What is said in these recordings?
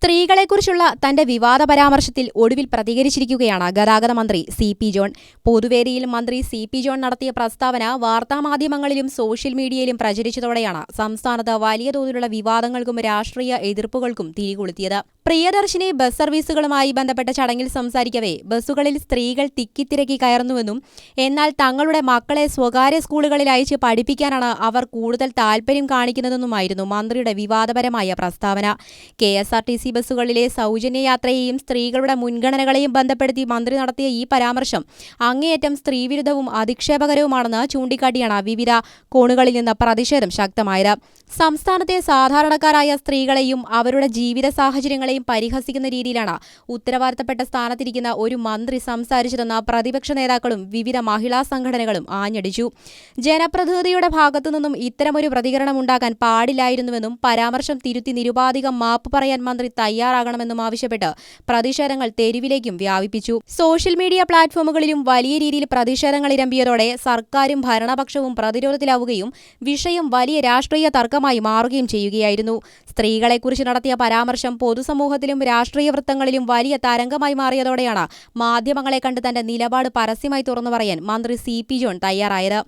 സ്ത്രീകളെക്കുറിച്ചുള്ള തന്റെ വിവാദ പരാമർശത്തിൽ ഒടുവിൽ പ്രതികരിച്ചിരിക്കുകയാണ് ഗതാഗത മന്ത്രി സി.പി. ജോൺ. പൊതുവേദിയിൽ മന്ത്രി സി.പി. ജോൺ നടത്തിയ പ്രസ്താവന വാർത്താമാധ്യമങ്ങളിലും സോഷ്യൽ മീഡിയയിലും പ്രചരിച്ചതോടെയാണ് സംസ്ഥാനത്ത് വലിയ തോതിലുള്ള വിവാദങ്ങൾക്കും രാഷ്ട്രീയ എതിർപ്പുകൾക്കും തിരികൊളുത്തിയത്. പ്രിയദർശിനി ബസ് സർവീസുകളുമായി ബന്ധപ്പെട്ട ചടങ്ങിൽ സംസാരിക്കവേ ബസ്സുകളിൽ സ്ത്രീകൾ തിക്കിത്തിരക്കി കയറുന്നുവെന്നും എന്നാൽ തങ്ങളുടെ മക്കളെ സ്വകാര്യ സ്കൂളുകളിൽ അയച്ച് പഠിപ്പിക്കാനാണ് അവർ കൂടുതൽ താൽപര്യം കാണിക്കുന്നതെന്നുമായിരുന്നു മന്ത്രിയുടെ വിവാദപരമായ പ്രസ്താവന. കെ.എസ്.ആർ.ടി.സി ബസ്സുകളിലെ സൗജന്യ യാത്രയെയും സ്ത്രീകളുടെ മുൻഗണനകളെയും ബന്ധപ്പെടുത്തി മന്ത്രി നടത്തിയ ഈ പരാമർശം അങ്ങേയറ്റം സ്ത്രീവിരുദ്ധവും അധിക്ഷേപകരവുമാണെന്ന് ചൂണ്ടിക്കാട്ടിയാണ് വിവിധ കോണുകളിൽ നിന്ന് പ്രതിഷേധം ശക്തമായത്. സംസ്ഥാനത്തെ സാധാരണക്കാരായ സ്ത്രീകളെയും അവരുടെ ജീവിത സാഹചര്യങ്ങളെയും പരിഹസിക്കുന്ന രീതിയിലാണ് ഉത്തരവാദിത്തപ്പെട്ട സ്ഥാനത്തിരിക്കുന്ന ഒരു മന്ത്രി സംസാരിച്ചതെന്ന് പ്രതിപക്ഷ നേതാക്കളും വിവിധ മഹിളാ സംഘടനകളും ആഞ്ഞടിച്ചു. ജനപ്രതിനിധിയുടെ ഭാഗത്തുനിന്നും ഇത്തരമൊരു പ്രതികരണം ഉണ്ടാകാൻ പാടില്ലായിരുന്നുവെന്നും പരാമർശം തിരുത്തി നിരുപാധികം മാപ്പ് പറയാൻ മന്ത്രി തയ്യാറാകണമെന്നും ആവശ്യപ്പെട്ട് പ്രതിഷേധങ്ങൾ തെരുവിലേക്കും വ്യാപിപ്പിച്ചു. സോഷ്യൽ മീഡിയ പ്ലാറ്റ്ഫോമുകളിലും വലിയ രീതിയിൽ പ്രതിഷേധങ്ങൾ ഇരമ്പിയതോടെ സർക്കാരും ഭരണപക്ഷവും പ്രതിരോധത്തിലാവുകയും വിഷയം വലിയ രാഷ്ട്രീയ തർക്കമായി മാറുകയും ചെയ്യുകയായിരുന്നു. സ്ത്രീകളെക്കുറിച്ച് നടത്തിയ പരാമർശം പൊതുസമൂഹത്തിലും രാഷ്ട്രീയ വൃത്തങ്ങളിലും വലിയ തരംഗമായി മാറിയതോടെയാണ് മാധ്യമങ്ങളെ കണ്ട് തന്റെ നിലപാട് പരസ്യമായി തുറന്നു പറയാൻ മന്ത്രി സി.പി. ജോൺ തയ്യാറായത്.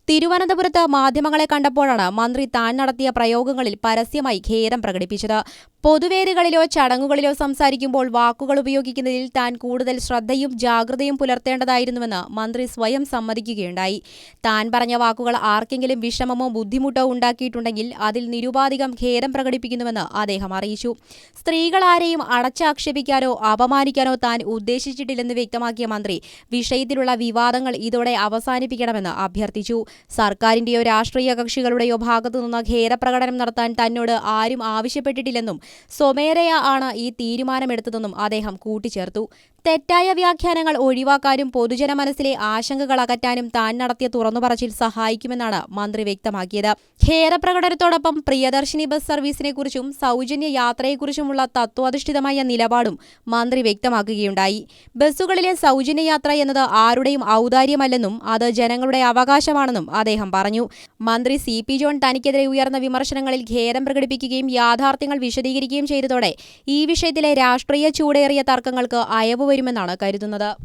തിരുവനന്തപുരത്ത് മാധ്യമങ്ങളെ കണ്ടപ്പോഴാണ് മന്ത്രി താൻ നടത്തിയ പ്രയോഗങ്ങളിൽ പരസ്യമായി ഖേദം പ്രകടിപ്പിച്ചത്. പൊതുവേദികളിലോ ചടങ്ങുകളിലോ സംസാരിക്കുമ്പോൾ വാക്കുകൾ ഉപയോഗിക്കുന്നതിൽ താൻ കൂടുതൽ ശ്രദ്ധയും ജാഗ്രതയും പുലർത്തേണ്ടതായിരുന്നുവെന്ന് മന്ത്രി സ്വയം സമ്മതിക്കുകയുണ്ടായി. താൻ പറഞ്ഞ വാക്കുകൾ ആർക്കെങ്കിലും വിഷമമോ ബുദ്ധിമുട്ടോ ഉണ്ടാക്കിയിട്ടുണ്ടെങ്കിൽ അതിൽ നിരുപാധികം ഖേദം പ്രകടിപ്പിക്കുന്നുവെന്ന് അദ്ദേഹം അറിയിച്ചു. സ്ത്രീകളാരെയും അടച്ചാക്ഷേപിക്കാനോ അപമാനിക്കാനോ താൻ ഉദ്ദേശിച്ചിട്ടില്ലെന്ന് വ്യക്തമാക്കിയ മന്ത്രി വിഷയത്തിലുള്ള വിവാദങ്ങൾ ഇതോടെ അവസാനിപ്പിക്കണമെന്ന് അഭ്യർത്ഥിച്ചു. സർക്കാരിന്റെയോ രാഷ്ട്രീയ കക്ഷികളുടെയോ ഭാഗത്തുനിന്ന് ഖേദപ്രകടനം നടത്താൻ തന്നോട് ആരും ആവശ്യപ്പെട്ടിട്ടില്ലെന്നും സ്വമേധയാ ആണ് ഈ തീരുമാനമെടുത്തതെന്നും അദ്ദേഹം കൂട്ടിച്ചേർത്തു. തെറ്റായ വ്യാഖ്യാനങ്ങൾ ഒഴിവാക്കാനും പൊതുജന മനസ്സിലെ ആശങ്കകൾ അകറ്റാനും താൻ നടത്തിയ തുറന്നുപറച്ചിൽ സഹായിക്കുമെന്നാണ് മന്ത്രി വ്യക്തമാക്കിയത്. ഖേദപ്രകടനത്തോടൊപ്പം പ്രിയദർശിനി ബസ് സർവീസിനെക്കുറിച്ചും സൗജന്യ യാത്രയെക്കുറിച്ചുമുള്ള തത്വാധിഷ്ഠിതമായ നിലപാടും മന്ത്രി വ്യക്തമാക്കുകയുണ്ടായി. ബസ്സുകളിലെ സൗജന്യ യാത്ര എന്നത് ആരുടെയും ഔദാര്യമല്ലെന്നും അത് ജനങ്ങളുടെ അവകാശമാണെന്നും അദ്ദേഹം പറഞ്ഞു. മന്ത്രി സി.പി. ജോൺ തനിക്കെതിരെ ഉയർന്ന വിമർശനങ്ങളിൽ ഖേദം പ്രകടിപ്പിക്കുകയും യാഥാർത്ഥ്യങ്ങൾ വിശദീകരിക്കുകയും ചെയ്തതോടെ ഈ വിഷയത്തിലെ രാഷ്ട്രീയ ചൂടേറിയ തർക്കങ്ങൾക്ക് അയവ് വരുമെന്നാണ് കരുതുന്നത്.